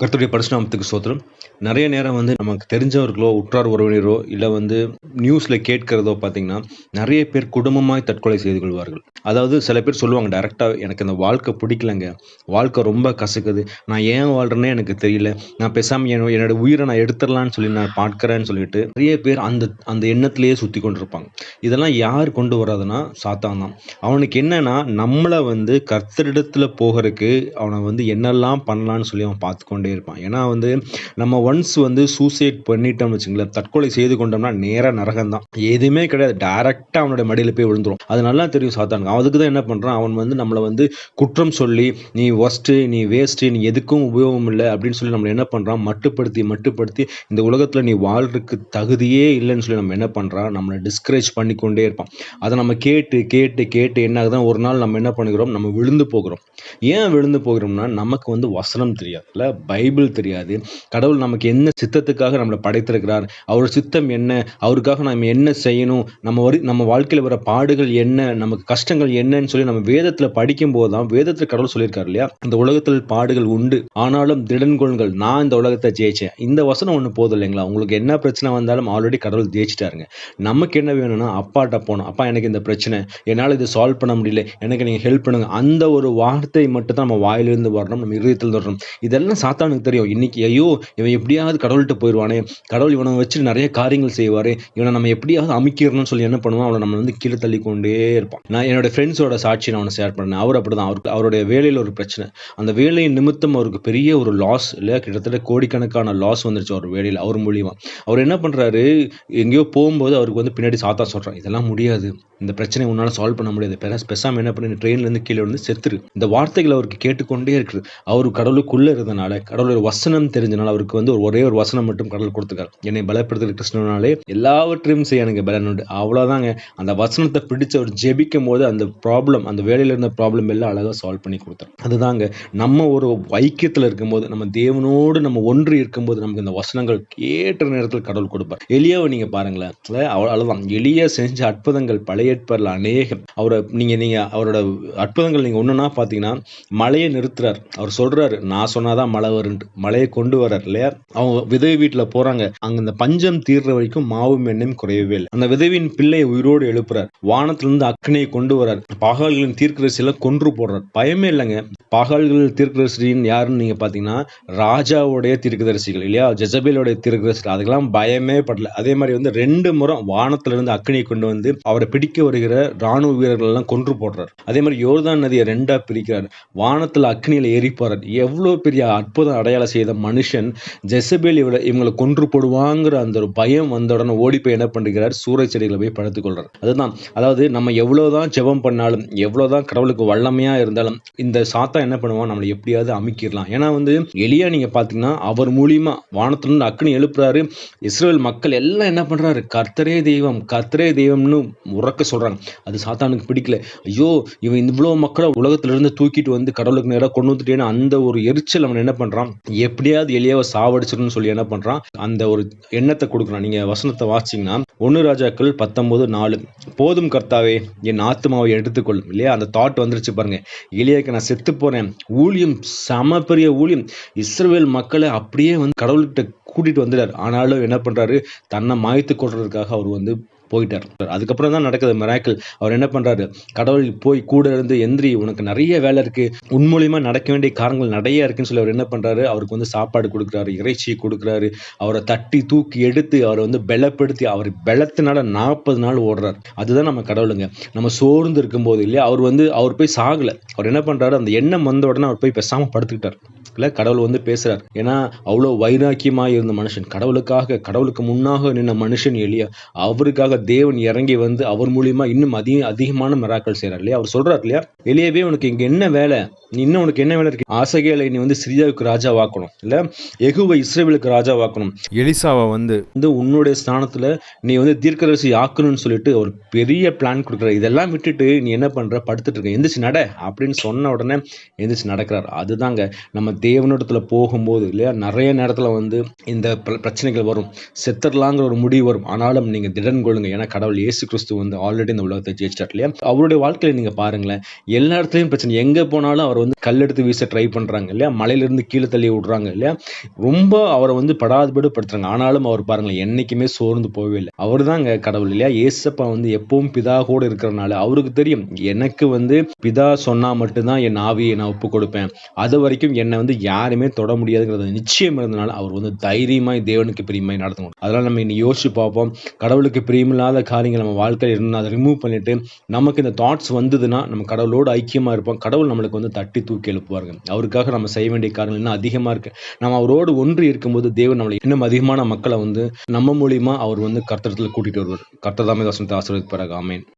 கர்த்தருடைய பரிசுநாமத்துக்கு ஸ்தோத்திரம். நிறைய நேரம் நமக்கு தெரிஞ்சவர்களோ, உற்றார் உறவினரோ, இல்ல நியூஸ்ல கேட்கிறதோ பார்த்தீங்கன்னா, நிறைய பேர் குடும்பமாய் தற்கொலை செய்து கொள்வார்கள். அதாவது சில பேர் சொல்லுவாங்க டைரக்ட்டா, "எனக்கு இந்த வாழ்க்கை பிடிக்கலங்க. வாழ்க்கை ரொம்ப கசக்குது. நான் ஏன் வாழ்றேன்னே எனக்கு தெரியல. நான் பேசாம என்னோட உயிர நான் எடுத்துறலான்னு சொல்லி நான் பார்க்கிறேன்னு" சொல்லிட்டு நிறைய பேர் அந்த அந்த எண்ணத்திலேயே சுத்திக் கொண்டிருப்பாங்க. இதெல்லாம் யார் கொண்டு வர்றதுன்னா, சாத்தான் தான். அவனுக்கு என்னன்னா, நம்மள கர்த்தரிடத்துல போகறக்கு அவன என்னெல்லாம் பண்ணலான்னு சொல்லி அவன் பார்த்துக்கொண்டே இருப்பான். ஏன்னா நம்ம ஒன்ஸ் சூசைட் பண்ணிட்டோம்னு வச்சுங்களேன், தற்கொலை செய்து கொண்டோம்னா நேரா நரகம் தான். எதுவுமே கிடையாது. டைரக்ட்டா அவனோட மடியில போய் விழுந்துரும். அது நல்லா தெரியும் சாத்தானுக்கு. அதுக்கு தான் என்ன பண்றான், அவன் நம்மள குற்றம் சொல்லி, "நீ வொர்ஸ்ட்டு, நீ வேஸ்ட்டு, நீ எதுக்கும் உபயோகம் இல்ல" அப்படின்னு சொல்லி நம்மள என்ன பண்றான், மட்டுப்படுத்தி மட்டுப்படுத்தி இந்த உலகத்துல நீ வாழ்றதுக்கு தகுதியே இல்லைன்னு சொல்லி நம்ம என்ன பண்றான், நம்மள டிஸ்கரேஜ் பண்ணிக்கொண்டே இருப்பான். அதை நம்ம கேட்டு கேட்டு கேட்டு என்ன ஆகுதுன்னா, ஒரு நாள் நம்ம என்ன பண்ணுகிறோம், நம்ம விழுந்து போகிறோம். ஏன் விழுந்து போகிறோம்னா, நமக்கு வசனம் தெரியாது, இல்ல பைபிள் தெரியாது. கடவுள் நமக்கு என்ன சித்தத்துக்காக நம்மளை படைத்திருக்கிறார், அவர் சித்தம் என்ன, அவருக்காக நம்ம என்ன செய்யணும், நம்ம வாழ்க்கையில் வர பாடுகள் என்ன, நமக்கு கஷ்டங்கள் என்னன்னு சொல்லி நம்ம வேதத்துல படிக்கும் போதுதான், வேதத்துல கடவுள் சொல்லியிருக்காரு இல்லையா, இந்த உலகத்தில் பாடுகள் உண்டு, ஆனாலும் திடன் கொள்ளுங்கள், நான் இந்த உலகத்தை ஜெயிச்சேன். இந்த வசனம் ஒண்ணு போதும் இல்லைங்களா? உங்களுக்கு என்ன பிரச்சனை வந்தாலும் ஆல்ரெடி கடவுள் ஜெயிச்சிட்டாருங்க. நமக்கு என்ன வேணும்னா, அப்பாட்ட போகணும். அப்பா, எனக்கு இந்த பிரச்சனை, என்னால் இதை சால்வ் பண்ண முடியல, எனக்கு நீங்க ஹெல்ப் பண்ணுங்க. அந்த ஒரு வார்த்தை மட்டும் தான் நம்ம வாயிலிருந்து வரணும், நம்ம இதயத்தில் வரணும். இதெல்லாம் சாத்தானுக்கு தெரியும். இன்னைக்கு ஐயோ, இவன் எப்படியாவது கடவுள்கிட்ட போயிடுவானே, கடவுள் இவனை வச்சு நிறைய காரியங்கள் செய்வாரு, இவனை நம்ம எப்படியாவது அமைக்கிறணும்னு சொல்லி என்ன பண்ணுவான், அவனை நம்ம கீழே தள்ளி கொண்டே இருப்பான். நான் என்னோட ஃப்ரெண்ட்ஸோட சாட்சி நான் ஷேர் பண்ணேன். அவர் அப்படிதான். அவருடைய வேலையில் ஒரு பிரச்சனை, அந்த வேலையின் நிமித்தம் அவருக்கு பெரிய ஒரு லாஸ் இல்லையா, கிட்டத்தட்ட கோடிக்கணக்கான லாஸ் வந்துருச்சு அவர் வேலையில். அவர் மூலியமா அவர் என்ன பண்றாரு, எங்கேயோ போகும்போது அவருக்கு பின்னாடி சாத்தா சொல்றான், இதெல்லாம் முடியாது, இந்த பிரச்சனை உன்னால சால்வ் பண்ண முடியாது, பேசாம என்ன பண்ணி ட்ரெயின்ல இருந்து கீழே செத்துரு. இந்த வார்த்தைகள் அவருக்கு கேட்டுக்கொண்டே இருக்கு. அவரு கடவுளுக்குள்ள இருந்தனால, கடவுளோட வசனம் தெரிஞ்சனால அவருக்கு ஒரே ஒரு வசனம் மட்டும் கடவுள் கொடுத்துருக்காரு, என்னை பலப்படுத்துகிற கிருஷ்ணனாலே எல்லாவற்றையும் செய்ய எனக்கு பலன் உண்டு. அவ்வளவுதாங்க. அந்த வசனத்தை பிடிச்சு அவர் ஜெபிக்கும் போது அந்த ப்ராப்ளம், அந்த வேலையில இருந்த ப்ராப்ளம் எல்லாம் அழகா சால்வ் பண்ணி கொடுத்தார். அதுதாங்க, நம்ம ஒரு ஐக்கியத்துல இருக்கும்போது, நம்ம தேவனோடு நம்ம ஒன்றி இருக்கும்போது நமக்கு இந்த வசனங்கள் ஏற்ற நேரத்தில் கடவுள் கொடுப்பார். எலியாவை நீங்க பாருங்களேன், அவ்வளவுதான். எலியா செஞ்ச அற்புதங்கள் பழைய ஏற்பாடுல அநேகம். நீங்க அவரோட அற்புதங்கள் நீங்க ஒண்ணுன்னா பாத்தீங்கன்னா, மழையை நிறுத்துறார். அவர் சொல்றாரு, நான் சொன்னாதான் மழை வரும்னு, மழையை கொண்டு வர்றார் இல்லையா. அவங்க விதவை வீட்டுல போறாங்க, அங்க இந்த பஞ்சம் தீர்ற வரைக்கும் மாவும் எண்ணெயும் குறையவே இல்லை. அந்த விதவியின் பிள்ளையை உயிரோடு எழுப்புறார், வானத்திலிருந்து அக்னியை கொண்டு வர்றார், பாகால்களின் தீர்க்கதரிசிகளை கொன்று போடுறார். பயமே இல்லைங்க. பாகால்கள் தீர்க்கதரிசின்னு யாருன்னு நீங்க பாத்தீங்கன்னா, ராஜாவுடைய தீர்க்கதரிசிகள் இல்லையா, ஜெசபேலுடைய தீர்க்கதரிசிகள், அதுக்கெல்லாம் பயமே படல. அதே மாதிரி 2 முறை வானத்திலிருந்து அக்னியை கொண்டு அவரை பிடிக்க வருகிற ராணுவ வீரர்கள் எல்லாம் கொன்று போடுறார். அதே மாதிரி யோர்தான் நதியை 2ஆ பிரிக்கிறார், வானத்துல அக்னியில ஏறி போறார். எவ்வளவு பெரிய அற்புதம் அடையாளம் செய்த மனுஷன், ஜெசபேல் இவங்களை கொன்று போடுவாங்கிற அந்த ஒரு பயம் வந்த உடனே ஓடி போய் என்ன பண்ணுகிறார், சூறை செடிகளை போய் படுத்துக் கொள்றார். அதுதான், அதாவது நம்ம எவ்வளவுதான் ஜெபம் பண்ணாலும், எவ்வளவுதான் கடவுளுக்கு வல்லமையா இருந்தாலும், இந்த சாத்தா என்ன பண்ணுவான், நம்மளை எப்படியாவது அமைக்கிடலாம். ஏன்னா எலியா நீங்க பாத்தீங்கன்னா, அவர் மூலியமா வானத்திலிருந்து அக்னி எழுப்புறாரு. இஸ்ரேல் மக்கள் எல்லாம் என்ன பண்றாரு, கர்த்தரே தெய்வம், கர்த்தரே தெய்வம்னு உறக்க சொல்றாங்க. அது சாத்தானுக்கு பிடிக்கல. ஐயோ, இவன் இவ்வளவு மக்களை உலகத்திலிருந்து தூக்கிட்டு கடவுளுக்கு நேராக கொண்டு வந்துட்டேன்னு அந்த ஒரு எரிச்சல் அவன் என்ன பண்றான், எப்படியாவது எலியாவை சாவடிச்சிடணும்னு சொல்லி என்ன பண்றான், அந்த ஒரு எண்ணத்தை கொடுக்குறான். நீங்க வசனத்தை வாசிச்சீங்கன்னா, 1 ராஜாக்கள் 19:4, போதும் கர்த்தாவே, என் ஆத்மாவை எடுத்துக்கொள்ளும் இல்லையா, அந்த தாட் வந்துருச்சு பாருங்க. எலியாக்கு நான் செத்து போறேன், ஊழியம் சம பெரிய ஊழியம், இஸ்ரவேல் மக்களை அப்படியே கடவுள்கிட்ட கூட்டிட்டு வந்துட்டார். ஆனாலும் என்ன பண்றாரு, தன்னை மாய்த்து கொள்றதுக்காக அவர் போயிட்டார். அதுக்கப்புறம் தான் நடக்குது மிராக்கிள். அவர் என்ன பண்றாரு, கடவுள் போய் கூட இருந்து, எந்திரி, உனக்கு நிறைய வேலை இருக்கு, உன் மூலியமா நடக்க வேண்டிய காரணங்கள் நிறைய இருக்குன்னு சொல்லி அவர் என்ன பண்றாரு, அவருக்கு சாப்பாடு கொடுக்குறாரு, இறைச்சி கொடுக்குறாரு, அவரை தட்டி தூக்கி எடுத்து அவரை பலப்படுத்தி, அவர் பலத்தினால 40 நாள் ஓடுறாரு. அதுதான் நம்ம கடவுளுங்க. நம்ம சோர்ந்து இருக்கும் போது இல்லையா, அவர் போய் சாகல. அவர் என்ன பண்றாரு, அந்த எண்ணம் வந்த உடனே அவர் போய் பேசாம படுத்துக்கிட்டார் இல்ல. கடவுள் பேசுறார். ஏன்னா அவ்வளவு வைராக்கியமா இருந்த மனுஷன், கடவுளுக்கு முன்னாக நின்ன மனுஷன் எலியா, அவருக்காக தேவன் இறங்கி அவர் மூலியமா இன்னும் அதிகமான மிராக்கள் செய்யறார் இல்லையா. அவர் சொல்றார் இல்லையா, எலியாவே, உனக்கு இங்க என்ன வேலை, இன்னும் உனக்கு என்ன வேலை இருக்கு, ஆசகேலை நீ சிரியாவுக்கு ராஜாவாக்கணும் இல்ல, யெகூவை இஸ்ரவேலுக்கு ராஜாவாக்கணும், எலிசாவை உன்னுடைய ஸ்தானத்துல நீ தீர்க்கதரிசி ஆக்கணும்னு சொல்லிட்டு ஒரு பெரிய பிளான் கொடுக்குற. இதெல்லாம் விட்டுட்டு நீ என்ன பண்ற, படுத்துட்டு இருக்க, எந்திரிச்சு நட அப்படின்னு சொன்ன உடனே எந்திரிச்சு நடக்கிறார். அதுதாங்க, நம்ம தேவனிடத்துல போகும்போது இல்லையா, நிறைய நேரத்துல வந்து இந்த பிரச்சனைகள் வரும். செத்துடலாங்கிற ஒரு முடிவு வரும். ஆனாலும் நீங்க திடன் கொள்ளுங்க. ஏன்னா கடவுள் இயேசு கிறிஸ்து வந்து ஆல்ரெடி இந்த உலகத்தை ஜெயிச்சிட்டார் இல்லையா. அவருடைய வாழ்க்கையில நீங்க பாருங்களேன், எல்லா இடத்துலயும் பிரச்சனை. எங்க போனாலும் அவர் வந்து கல்லெடுத்து வீச ட்ரை பண்றாங்க இல்லையா, மலையிலிருந்து கீழே தள்ளி விடுறாங்க இல்லையா, ரொம்ப அவரை வந்து படாதபடி படுத்துறாங்க. ஆனாலும் அவர் பாருங்களேன், என்னைக்குமே சோர்ந்து போகவே இல்லை. அவர் தாங்க கடவுள் இல்லையா. ஏசப்பா வந்து எப்பவும் பிதா கூட இருக்கிறனால அவருக்கு தெரியும், எனக்கு வந்து பிதா சொன்னா மட்டும்தான் என் ஆவியை நான் ஒப்பு கொடுப்பேன், அது வரைக்கும் என்னை வந்து யாருமே தொட முடியாதுங்கிறது நிச்சயம் இருந்தனால அவர் வந்து தைரியமாய் தேவனுக்கு பிரியமாய் நடத்தணும். அதனால நம்ம இன்னும் யோசிச்சு பார்ப்போம். கடவுளுக்கு பிரியமில்லாத காரியங்கள் நம்ம வாழ்க்கையில் இருந்தால் அதை ரிமூவ் பண்ணிட்டு நமக்கு இந்த தாட்ஸ் வந்ததுன்னா நம்ம கடவுளோடு ஐக்கியமா இருப்போம். கடவுள் நம்மளுக்கு வந்து தட்டி தூக்கி எழுப்புவாருங்க. அவருக்காக நம்ம செய்ய வேண்டிய காரியங்கள் இன்னும் அதிகமா இருக்கு. நம்ம அவரோடு ஒன்றி இருக்கும்போது தேவன் நம்மளை இன்னும் அதிகமான மக்களை வந்து நம்ம மூலியமா அவர் வந்து கர்த்தரத்துல கூட்டிட்டு வருவார். கர்த்தர் தாமே வசனத்தை ஆசீர்வதிப்பாராக. ஆமென்.